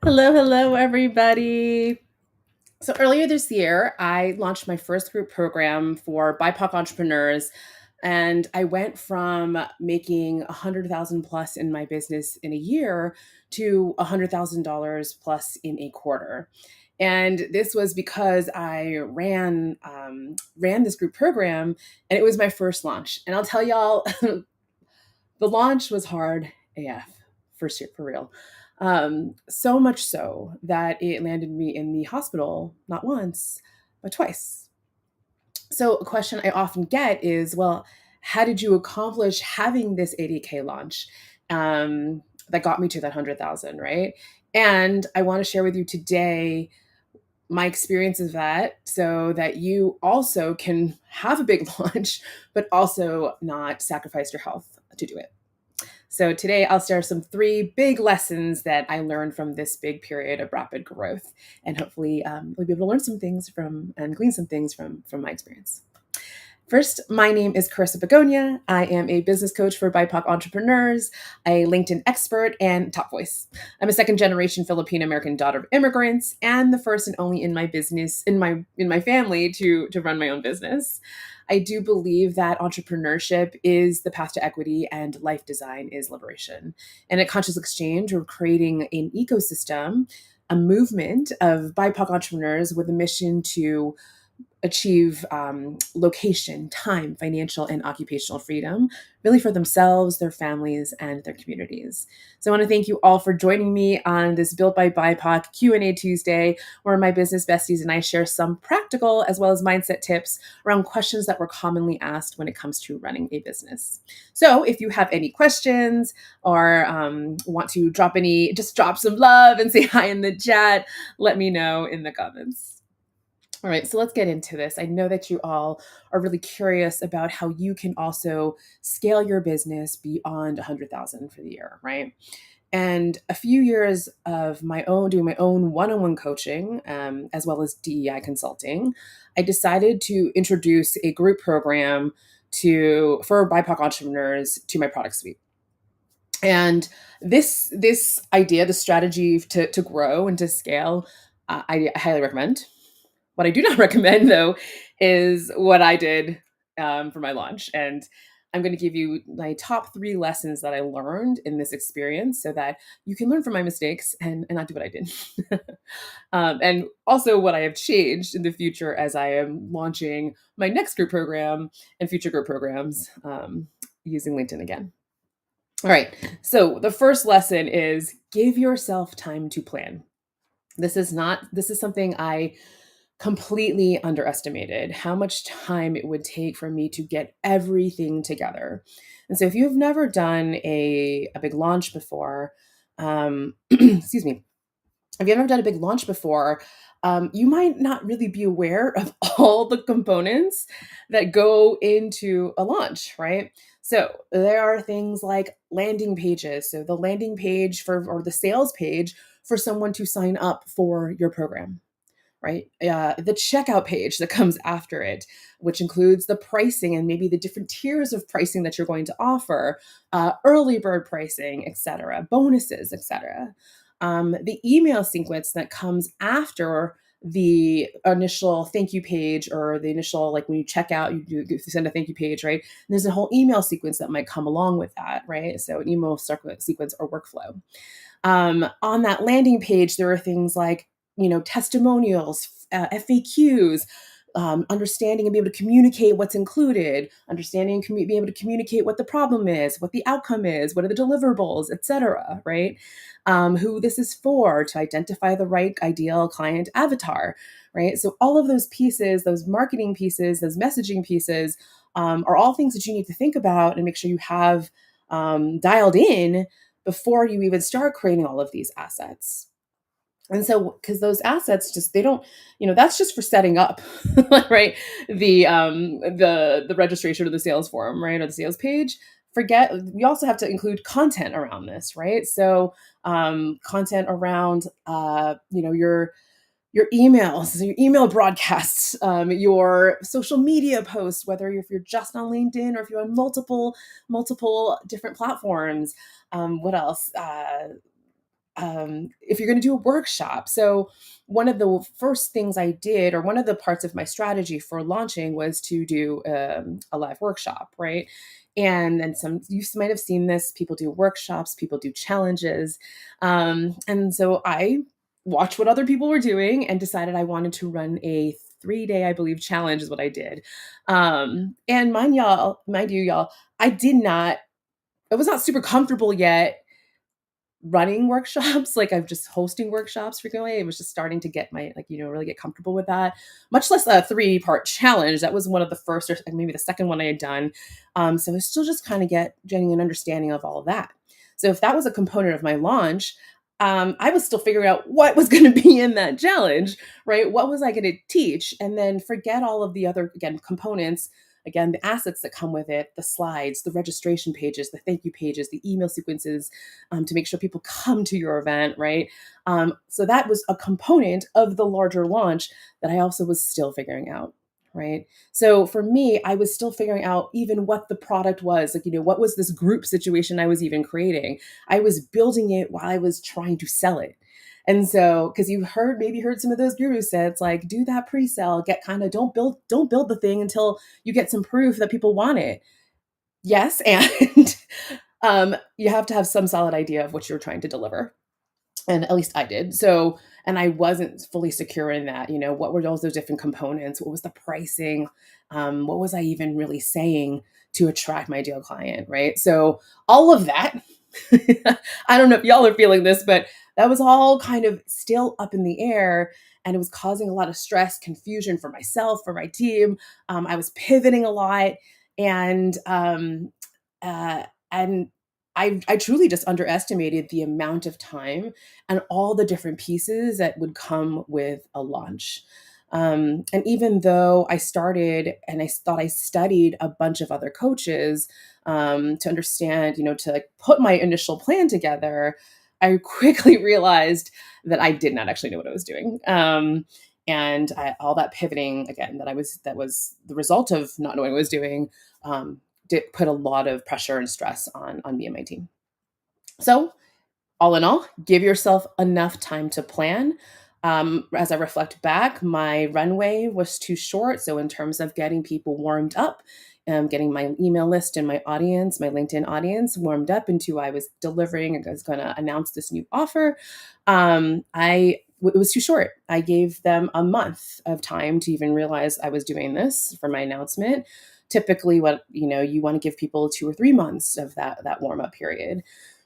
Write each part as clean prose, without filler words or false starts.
Hello, everybody. So earlier this year, I launched my first group program for BIPOC entrepreneurs, and I went from making 100,000 plus in my business in a year to $100,000 plus in a quarter. And this was because I ran this group program, and it was my first launch. And I'll tell y'all, the launch was hard AF, first year for real. So much so that it landed me in the hospital not once, but twice. So, a question I often get is, well, how did you accomplish having this 80K launch that got me to that 100,000, right? And I want to share with you today my experience of that so that you also can have a big launch, but also not sacrifice your health to do it. So today I'll share some three big lessons that I learned from this big period of rapid growth, and hopefully we'll be able to learn some things from and glean some things from my experience. First, my name is Carissa Begonia. I am a business coach for BIPOC entrepreneurs, a LinkedIn expert, and top voice. I'm a second-generation Filipino American daughter of immigrants, and the first and only in my business in my family to run my own business. I do believe that entrepreneurship is the path to equity and life design is liberation. And at Conscious Exchange, we're creating an ecosystem, a movement of BIPOC entrepreneurs with a mission to achieve location, time, financial, and occupational freedom, really for themselves, their families, and their communities. So I want to thank you all for joining me on this Built by BIPOC Q&A Tuesday, where my business besties and I share some practical as well as mindset tips around questions that were commonly asked when it comes to running a business. So if you have any questions or want to just drop some love and say hi in the chat, let me know in the comments. All right, so let's get into this. I know that you all are really curious about how you can also scale your business beyond 100,000 for the year, right? And a few years of my own doing my own one-on-one coaching, as well as DEI consulting, I decided to introduce a group program for BIPOC entrepreneurs to my product suite. And this idea, the strategy to grow and to scale, I highly recommend. What I do not recommend, though, is what I did for my launch. And I'm going to give you my top three lessons that I learned in this experience so that you can learn from my mistakes and not do what I did. And also what I have changed in the future as I am launching my next group program and future group programs using LinkedIn again. All right. So the first lesson is give yourself time to plan. This is something I completely underestimated how much time it would take for me to get everything together. And so if you've never done a big launch before, excuse me, if you've never done a big launch before, you might not really be aware of all the components that go into a launch, right? So there are things like landing pages. So the landing page or the sales page for someone to sign up for your program, right? The checkout page that comes after it, which includes the pricing and maybe the different tiers of pricing that you're going to offer, early bird pricing, etc., bonuses, etc. The email sequence that comes after the initial thank you page or the initial, like when you check out, you send a thank you page, right? And there's a whole email sequence that might come along with that, right? So an email sequence or workflow. On that landing page, there are things like testimonials, FAQs, understanding and be able to communicate what's included, understanding and be able to communicate what the problem is, what the outcome is, what are the deliverables, etc. Right? Who this is for, to identify the right ideal client avatar, right? So all of those pieces, those marketing pieces, those messaging pieces, are all things that you need to think about and make sure you have dialed in before you even start creating all of these assets. And so, because those assets they don't, that's just for setting up, right? The registration of the sales form, right? Or the sales page. We also have to include content around this, right? So, content around, your emails, your email broadcasts, your social media posts, whether if you're just on LinkedIn or if you're on multiple different platforms. What else? if you're going to do a workshop. So one of the first things I did, or one of the parts of my strategy for launching, was to do a live workshop, right? And then some, you might have seen this, people do workshops, people do challenges. And so I watched what other people were doing and decided I wanted to run a 3-day, I believe, challenge is what I did. And mind you, y'all, I was not super comfortable yet running workshops. Like, I'm just hosting workshops frequently. It was just starting to get my, like, really get comfortable with that, much less a 3-part challenge. That was one of the first, or maybe the second one I had done. So it's still just kind of getting an understanding of all of that. So if that was a component of my launch, I was still figuring out what was going to be in that challenge, right? What was I going to teach? And then forget all of the other, again, components, again, the assets that come with it, the slides, the registration pages, the thank you pages, the email sequences, to make sure people come to your event, right? So that was a component of the larger launch that I also was still figuring out, right? So for me, I was still figuring out even what the product was, like, what was this group situation I was even creating? I was building it while I was trying to sell it. And so, because you maybe heard some of those guru sets, like, do that pre-sale, don't build the thing until you get some proof that people want it. Yes, and you have to have some solid idea of what you're trying to deliver. And at least I did. So, and I wasn't fully secure in that, what were all those different components? What was the pricing? What was I even really saying to attract my ideal client, right? So all of that, I don't know if y'all are feeling this, but that was all kind of still up in the air. And it was causing a lot of stress, confusion for myself, for my team. I was pivoting a lot. And, uh, and I truly just underestimated the amount of time and all the different pieces that would come with a launch. And even though I started and I thought I studied a bunch of other coaches to understand, to like put my initial plan together, I quickly realized that I did not actually know what I was doing. All that pivoting again that was the result of not knowing what I was doing. Did put a lot of pressure and stress on me and my team. So all in all, give yourself enough time to plan. As I reflect back, my runway was too short. So, in terms of getting people warmed up, getting my email list and my audience, my LinkedIn audience warmed up into I was delivering, I was going to announce this new offer. It was too short. I gave them a month of time to even realize I was doing this for my announcement. Typically, you want to give people 2 or 3 months of that warm up period,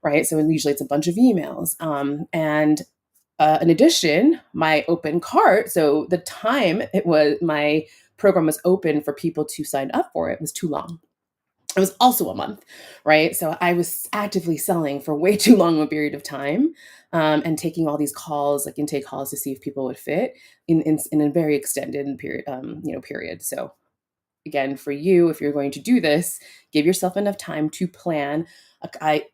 right? So usually it's a bunch of emails. And in addition, my open cart, so the time my program was open for people to sign up for it was too long. It was also a month, right? So I was actively selling for way too long a period of time, and taking all these calls, like intake calls, to see if people would fit in a very extended period. So again, for you, if you're going to do this, give yourself enough time to plan.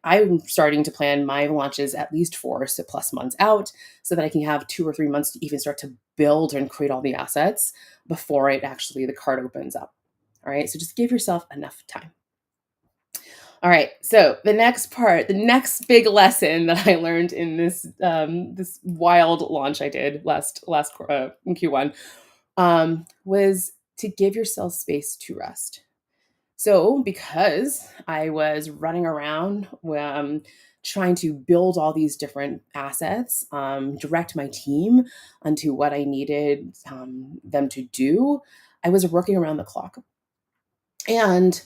I'm starting to plan my launches at least 4+ months out, so that I can have 2 or 3 months to even start to build and create all the assets before the card opens up. All right. So just give yourself enough time. All right. So the next big lesson that I learned in this wild launch I did last in Q1, was to give yourself space to rest. So because I was running around trying to build all these different assets, direct my team onto what I needed them to do, I was working around the clock. And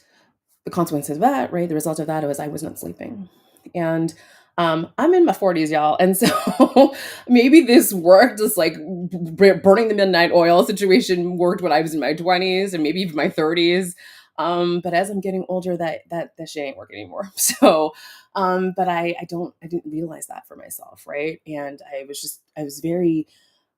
the consequence of that, right? The result of that was I was not sleeping. And I'm in my 40s, y'all. And so maybe this worked, just like burning the midnight oil situation worked when I was in my 20s and maybe even my 30s. But as I'm getting older, that shit ain't working anymore. So, but I didn't realize that for myself, right? And I was very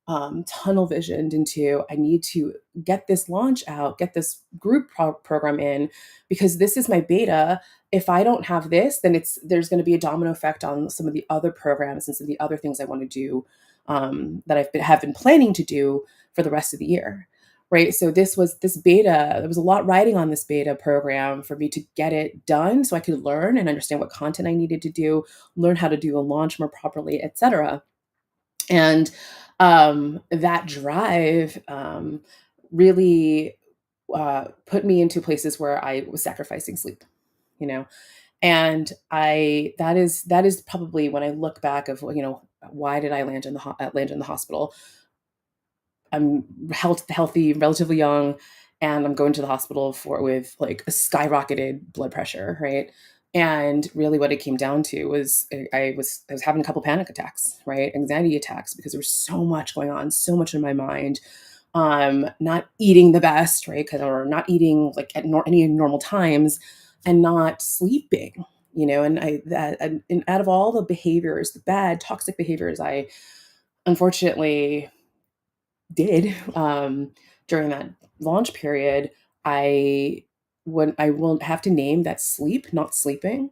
tunnel visioned into, I need to get this launch out, get this group program in, because this is my beta. If I don't have this, then there's going to be a domino effect on some of the other programs and some of the other things I want to do, that have been planning to do for the rest of the year. right? So this beta, there was a lot riding on this beta program for me to get it done so I could learn and understand what content I needed to do, learn how to do a launch more properly, etc. And that drive really put me into places where I was sacrificing sleep, you know. And I that is probably when I look back of, why did I land in the hospital. I'm healthy, relatively young, and I'm going to the hospital for with like a skyrocketed blood pressure, right? And really, what it came down to was I was having a couple panic attacks, right? Anxiety attacks because there was so much going on, so much in my mind. Not eating the best, right? Because or not eating like at any normal times, and not sleeping. And and out of all the behaviors, the bad toxic behaviors, I unfortunately did during that launch period, I I will have to name that sleep, not sleeping,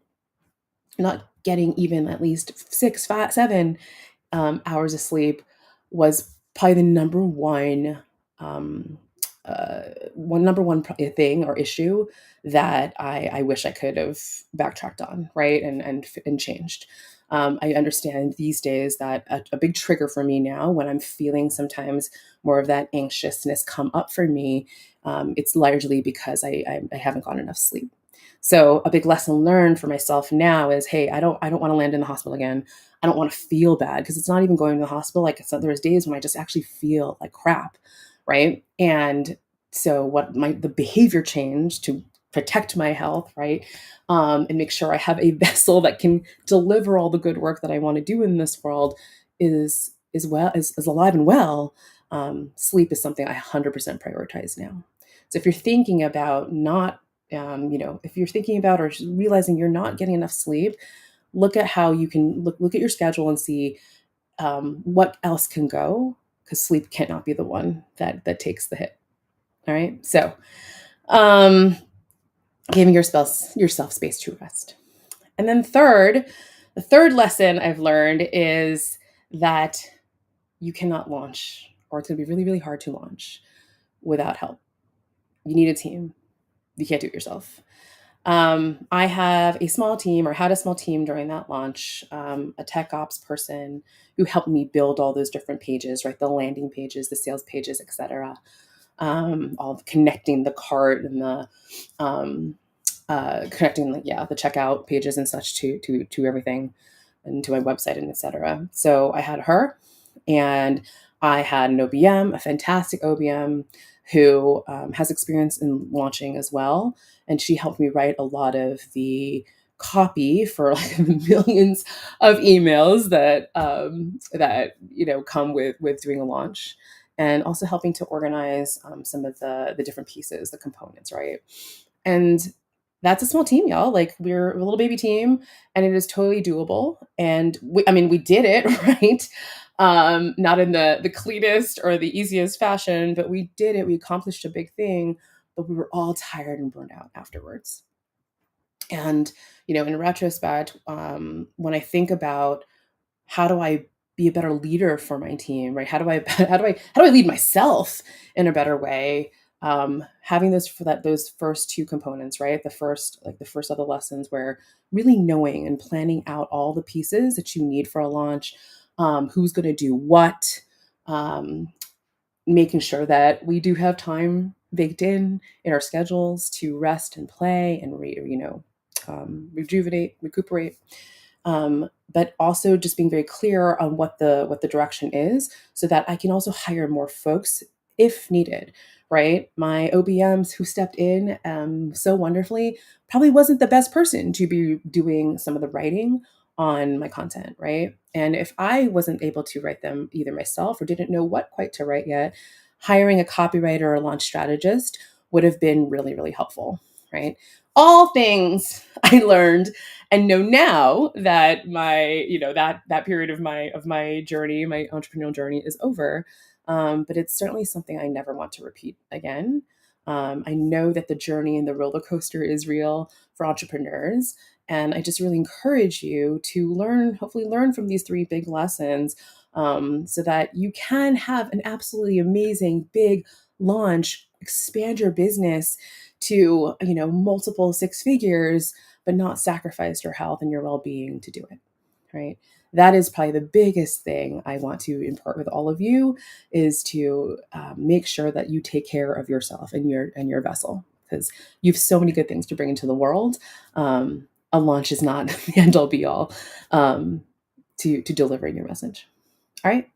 not getting even at least 6, 5, 7 hours of sleep was probably the um, number one thing or issue that I wish I could have backtracked on, right, and changed. I understand these days that a big trigger for me now when I'm feeling sometimes more of that anxiousness come up for me, it's largely because I haven't gotten enough sleep. So a big lesson learned for myself now is, hey, I don't want to land in the hospital again. I don't want to feel bad because it's not even going to the hospital. Like there's days when I just actually feel like crap, right? And so the behavior change to protect my health, right, and make sure I have a vessel that can deliver all the good work that I want to do in this world is alive and well. Sleep is something I 100% prioritize now. So if you're thinking about not if you're thinking about or realizing you're not getting enough sleep, look at how you can look at your schedule and see what else can go, because sleep cannot be the one that takes the hit. All right. So, um, giving yourself space to rest. And then the third lesson I've learned is that you cannot launch, or it's going to be really, really hard to launch without help. You need a team. You can't do it yourself. I have a small team, or had a small team during that launch, a tech ops person who helped me build all those different pages, right? The landing pages, the sales pages, etc. All connecting the cart and the um, connecting, like, yeah, the checkout pages and such to everything, and to my website and etc. So I had her, and I had an OBM, a fantastic OBM who has experience in launching as well, and she helped me write a lot of the copy for like millions of emails that come with doing a launch, and also helping to organize some of the different pieces, the components, right? And that's a small team, y'all. Like, we're a little baby team, and it is totally doable. And I mean, we did it, right? Not in the cleanest or the easiest fashion, but we did it. We accomplished a big thing, but we were all tired and burned out afterwards. And in retrospect, when I think about how do I be a better leader for my team, right? How do I lead myself in a better way? Having those first two components, right? The first of the lessons, where really knowing and planning out all the pieces that you need for a launch, who's going to do what, um, making sure that we do have time baked in our schedules to rest and play and rejuvenate, recuperate, but also just being very clear on what the direction is, so that I can also hire more folks if needed. Right, my OBMs who stepped in so wonderfully probably wasn't the best person to be doing some of the writing on my content, right? And if I wasn't able to write them either myself or didn't know what quite to write yet, hiring a copywriter or a launch strategist would have been really, really helpful, right? All things I learned and know now that that period of my journey, my entrepreneurial journey, is over. But it's certainly something I never want to repeat again. I know that the journey and the roller coaster is real for entrepreneurs, and I just really encourage you to hopefully learn from these three big lessons, so that you can have an absolutely amazing, big, launch, expand your business to, multiple six figures, but not sacrifice your health and your well-being to do it, right? That is probably the biggest thing I want to impart with all of you, is to make sure that you take care of yourself and your vessel, because you have so many good things to bring into the world. A launch is not the end all be all to delivering your message. All right.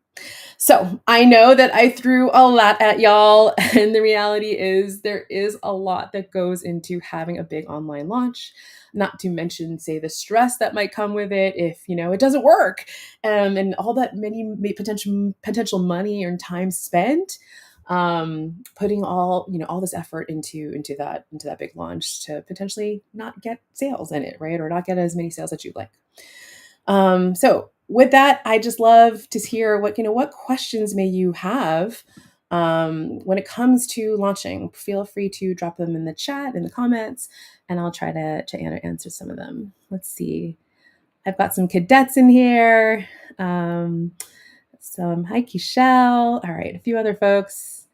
So I know that I threw a lot at y'all, and the reality is there is a lot that goes into having a big online launch, not to mention, say, the stress that might come with it if, it doesn't work, and all that many potential money and time spent, putting all this effort into that big launch to potentially not get sales in it, right? Or not get as many sales that you'd like. So with that, I just love to hear what questions may you have when it comes to launching. Feel free to drop them in the chat, in the comments, and I'll try to answer some of them. Let's see. I've got some cadets in here. Hi, Kishelle. All right, a few other folks.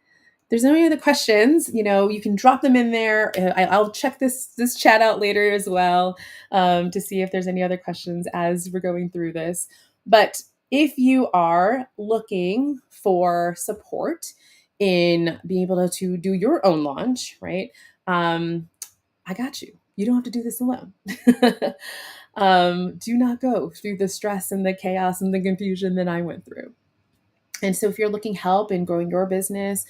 If there's any other questions, you can drop them in there. I'll check this chat out later as well, to see if there's any other questions as we're going through this. But if you are looking for support in being able to do your own launch, right? I got you. You don't have to do this alone. Do not go through the stress and the chaos and the confusion that I went through. And so if you're looking help in growing your business,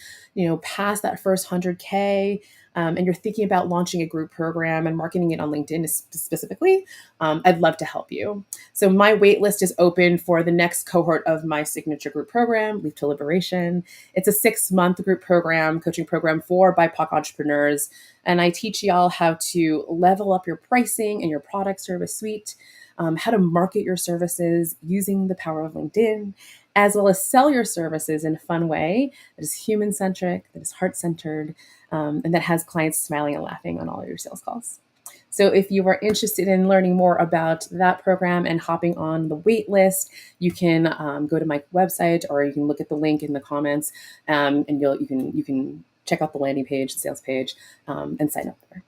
past that first 100K, and you're thinking about launching a group program and marketing it on LinkedIn specifically, I'd love to help you. So my wait list is open for the next cohort of my signature group program, Leap to Liberation. It's a 6-month group program, coaching program for BIPOC entrepreneurs. And I teach y'all how to level up your pricing and your product service suite, how to market your services using the power of LinkedIn, as well as sell your services in a fun way that is human-centric, that is heart-centered, and that has clients smiling and laughing on all of your sales calls. So if you are interested in learning more about that program and hopping on the wait list, you can go to my website, or you can look at the link in the comments, and you can check out the landing page, the sales page, and sign up there.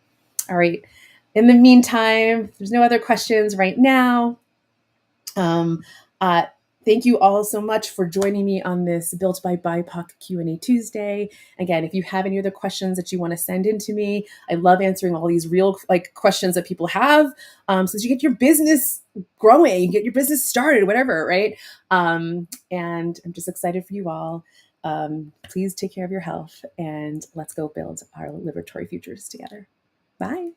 All right. In the meantime, if there's no other questions right now, thank you all so much for joining me on this Built by BIPOC Q&A Tuesday. Again, if you have any other questions that you want to send in to me, I love answering all these real questions that people have, so that you get your business growing, get your business started, whatever, right? And I'm just excited for you all. Please take care of your health, and let's go build our liberatory futures together. Bye.